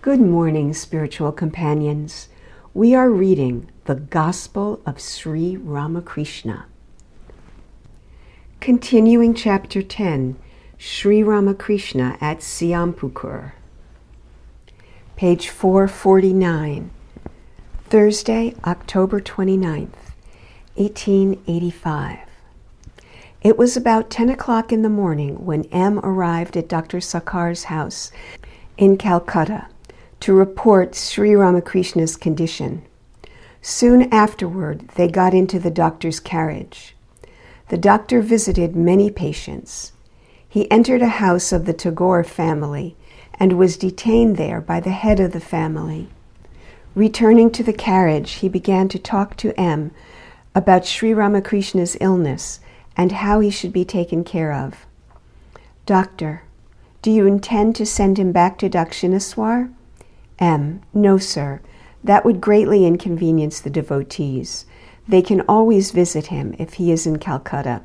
Good morning, spiritual companions. We are reading the Gospel of Sri Ramakrishna. Continuing chapter 10, Sri Ramakrishna at Siampukur. Page 449, Thursday, October 29th, 1885. It was about 10 o'clock in the morning when M arrived at Dr. Sarkar's house in Calcutta to report Sri Ramakrishna's condition. Soon afterward, they got into the doctor's carriage. The doctor visited many patients. He entered a house of the Tagore family and was detained there by the head of the family. Returning to the carriage, he began to talk to M about Sri Ramakrishna's illness and how he should be taken care of. Doctor, do you intend to send him back to Dakshineswar? M. No, sir. That would greatly inconvenience the devotees. They can always visit him if he is in Calcutta.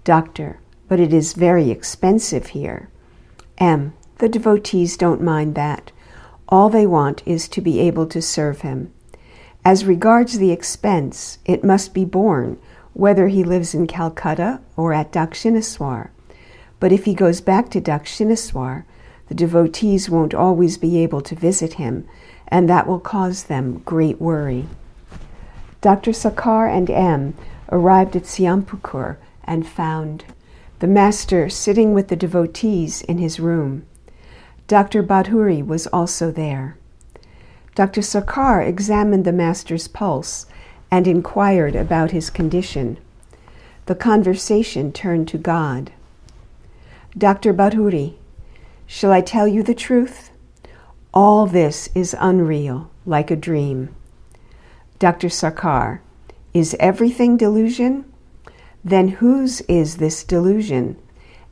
Doctor, but it is very expensive here. M. The devotees don't mind that. All they want is to be able to serve him. As regards the expense, it must be borne, whether he lives in Calcutta or at Dakshineswar. But if he goes back to Dakshineswar, the devotees won't always be able to visit him, and that will cause them great worry. Dr. Sarkar and M arrived at Siampukur and found the master sitting with the devotees in his room. Dr. Badhuri was also there. Dr. Sarkar examined the master's pulse and inquired about his condition. The conversation turned to God. Dr. Badhuri, shall I tell you the truth? All this is unreal, like a dream. Dr. Sarkar, is everything delusion? Then whose is this delusion?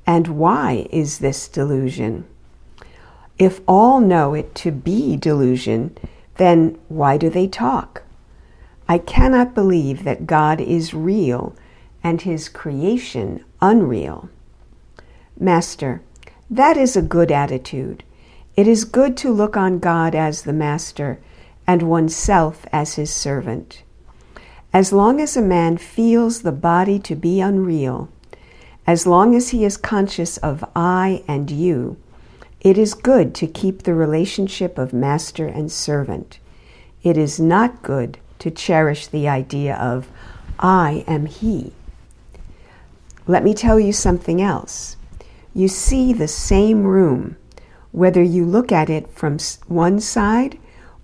And why is this delusion? If all know it to be delusion, then why do they talk? I cannot believe that God is real and his creation unreal. Master, that is a good attitude. It is good to look on God as the master and oneself as his servant. As long as a man feels the body to be unreal, as long as he is conscious of I and you, it is good to keep the relationship of master and servant. It is not good to cherish the idea of I am he. Let me tell you something else. You see the same room, whether you look at it from one side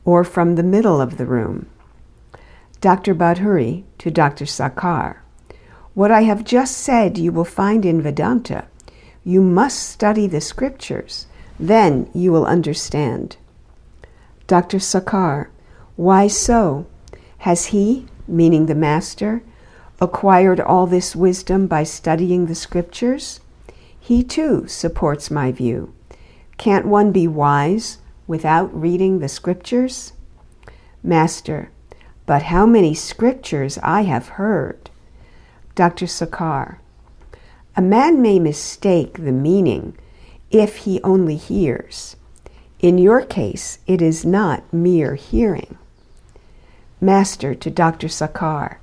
or from the middle of the room. Dr. Badhuri to Dr. Sarkar, what I have just said you will find in Vedanta. You must study the scriptures, then you will understand. Dr. Sarkar, why so? Has he, meaning the master, acquired all this wisdom by studying the scriptures? He too supports my view. Can't one be wise without reading the scriptures? Master, but how many scriptures I have heard. Dr. Sarkar, a man may mistake the meaning if he only hears. In your case, it is not mere hearing. Master to Dr. Sarkar,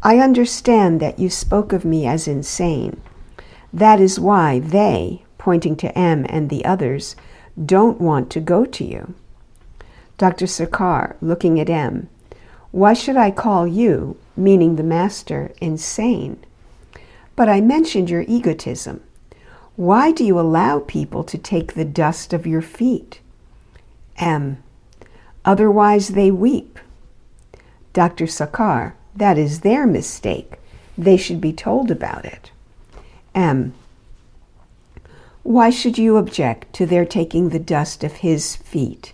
I understand that you spoke of me as insane. That is why they, pointing to M and the others, don't want to go to you. Dr. Sarkar, looking at M, why should I call you, meaning the master, insane? But I mentioned your egotism. Why do you allow people to take the dust of your feet? M, otherwise they weep. Dr. Sarkar, that is their mistake. They should be told about it. M, why should you object to their taking the dust of his feet?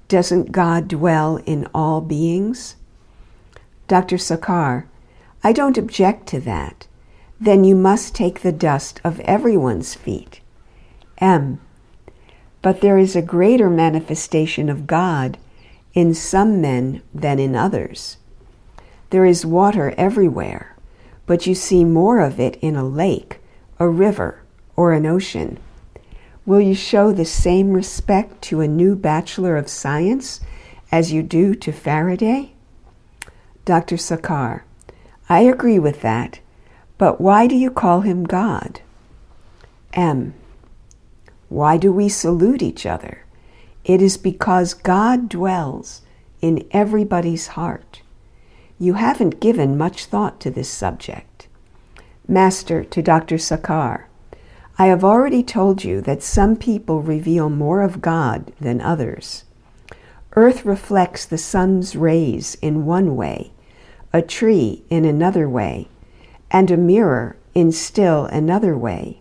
Doesn't God dwell in all beings? Dr. Sarkar, I don't object to that. Then you must take the dust of everyone's feet. M, but there is a greater manifestation of God in some men than in others. There is water everywhere, but you see more of it in a lake, a river, or an ocean. Will you show the same respect to a new Bachelor of Science as you do to Faraday? Dr. Sarkar: I agree with that, but why do you call him God? M: Why do we salute each other? It is because God dwells in everybody's heart. You haven't given much thought to this subject. Master to Dr. Sarkar: I have already told you that some people reveal more of God than others. Earth reflects the sun's rays in one way, a tree in another way, and a mirror in still another way.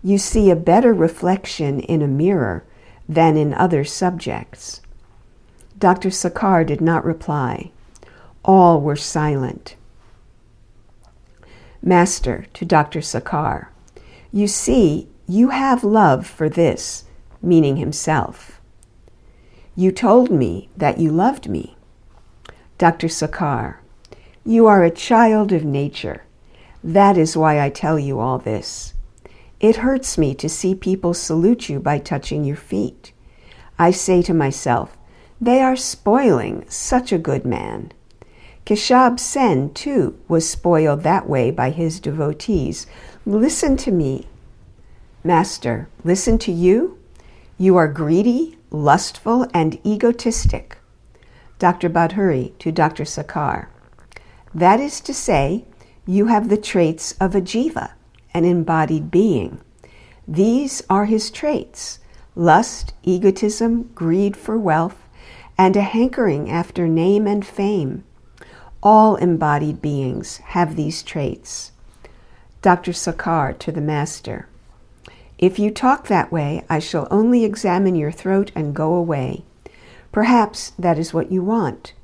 You see a better reflection in a mirror than in other subjects. Dr. Sarkar did not reply. All were silent. Master to Dr. Sarkar: You see, you have love for this, meaning himself. You told me that you loved me. Dr. Sarkar: You are a child of nature. That is why I tell you all this. It hurts me to see people salute you by touching your feet. I say to myself, they are spoiling such a good man. Keshab Sen, too, was spoiled that way by his devotees. Listen to me. Master: Listen to you? You are greedy, lustful, and egotistic. Dr. Badhuri to Dr. Sarkar: That is to say, you have the traits of a jiva, an embodied being. These are his traits: lust, egotism, greed for wealth, and a hankering after name and fame. All embodied beings have these traits. Dr. Sarkar to the Master: If you talk that way, I shall only examine your throat and go away. Perhaps that is what you want.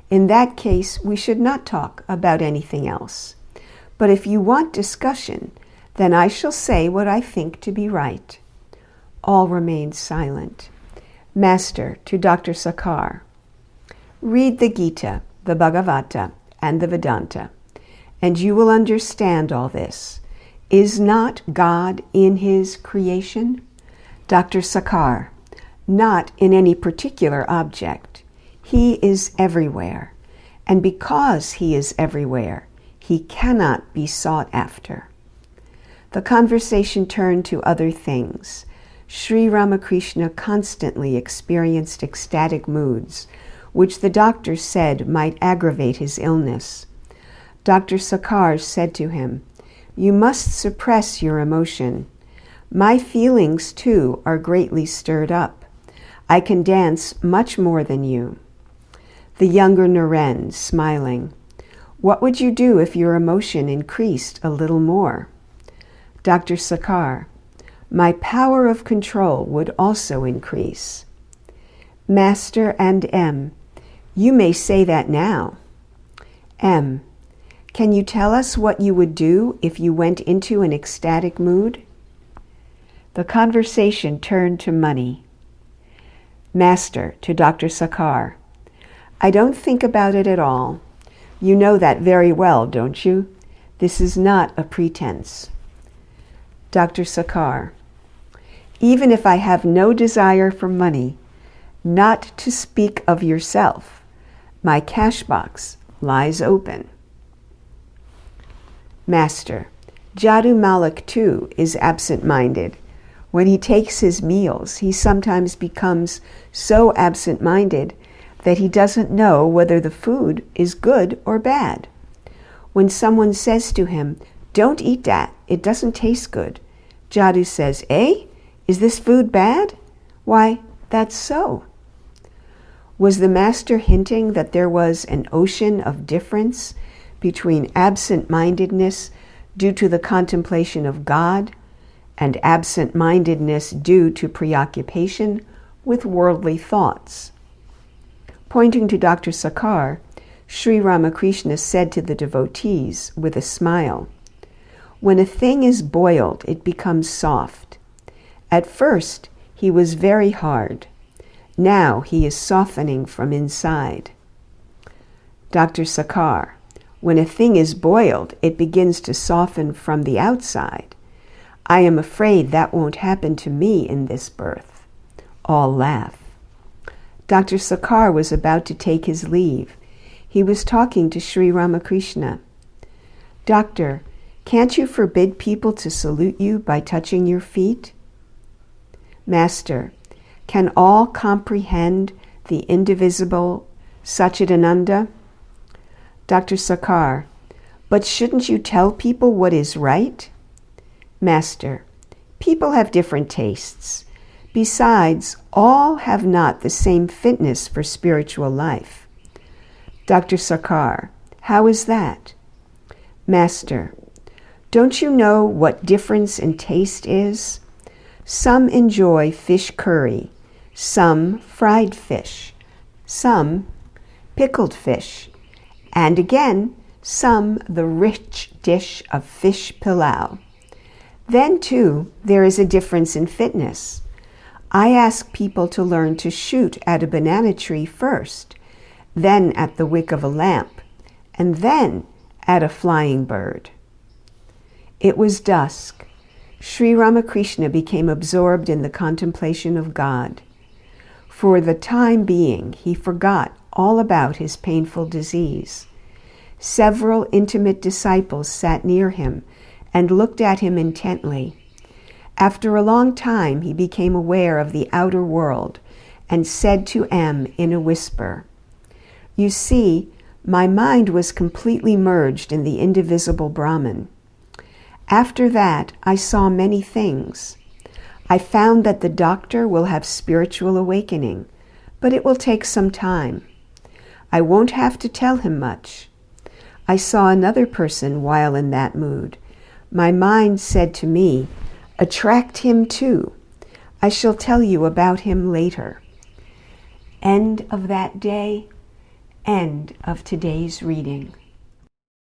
In that case, we should not talk about anything else. But if you want discussion, then I shall say what I think to be right. All remained silent. Master to Dr. Sarkar: Read the Gita, the Bhagavata, and the Vedanta, and you will understand all this. Is not God in his creation? Dr. Sarkar: Not in any particular object. He is everywhere, and because he is everywhere, he cannot be sought after. The conversation turned to other things. Sri Ramakrishna constantly experienced ecstatic moods, which the doctor said might aggravate his illness. Dr. Sarkar said to him, You must suppress your emotion. My feelings, too, are greatly stirred up. I can dance much more than you. The younger Naren, smiling: What would you do if your emotion increased a little more? Dr. Sarkar: My power of control would also increase. Master and M: You may say that now. M: Can you tell us what you would do if you went into an ecstatic mood? The conversation turned to money. Master to Dr. Sarkar: I don't think about it at all. You know that very well, don't you? This is not a pretense. Dr. Sarkar: Even if I have no desire for money, not to speak of yourself, my cash box lies open. Master: Jadu Malik, too, is absent-minded. When he takes his meals, he sometimes becomes so absent-minded that he doesn't know whether the food is good or bad. When someone says to him, Don't eat that, it doesn't taste good, Jadu says, Is this food bad? Why, that's so. Was the master hinting that there was an ocean of difference between absent-mindedness due to the contemplation of God and absent-mindedness due to preoccupation with worldly thoughts? Pointing to Dr. Sarkar, Sri Ramakrishna said to the devotees with a smile, When a thing is boiled, it becomes soft. At first, he was very hard. Now he is softening from inside. Dr. Sarkar: When a thing is boiled, it begins to soften from the outside. I am afraid that won't happen to me in this birth. All laugh. Dr. Sarkar was about to take his leave. He was talking to Sri Ramakrishna. Doctor, can't you forbid people to salute you by touching your feet? Master, can all comprehend the indivisible Satchidananda? Dr. Sarkar, but shouldn't you tell people what is right? Master, people have different tastes. Besides, all have not the same fitness for spiritual life. Dr. Sarkar, how is that? Master, don't you know what difference in taste is? Some enjoy fish curry, some fried fish, some pickled fish, and again, some the rich dish of fish pilau. Then, too, there is a difference in fitness. I ask people to learn to shoot at a banana tree first, then at the wick of a lamp, and then at a flying bird. It was dusk. Sri Ramakrishna became absorbed in the contemplation of God. For the time being, he forgot all about his painful disease. Several intimate disciples sat near him and looked at him intently. After a long time, he became aware of the outer world and said to M in a whisper, "You see, my mind was completely merged in the indivisible Brahman. After that, I saw many things. I found that the doctor will have spiritual awakening, but it will take some time. I won't have to tell him much. I saw another person while in that mood. My mind said to me, 'Attract him too. I shall tell you about him later.'" End of that day. End of today's reading.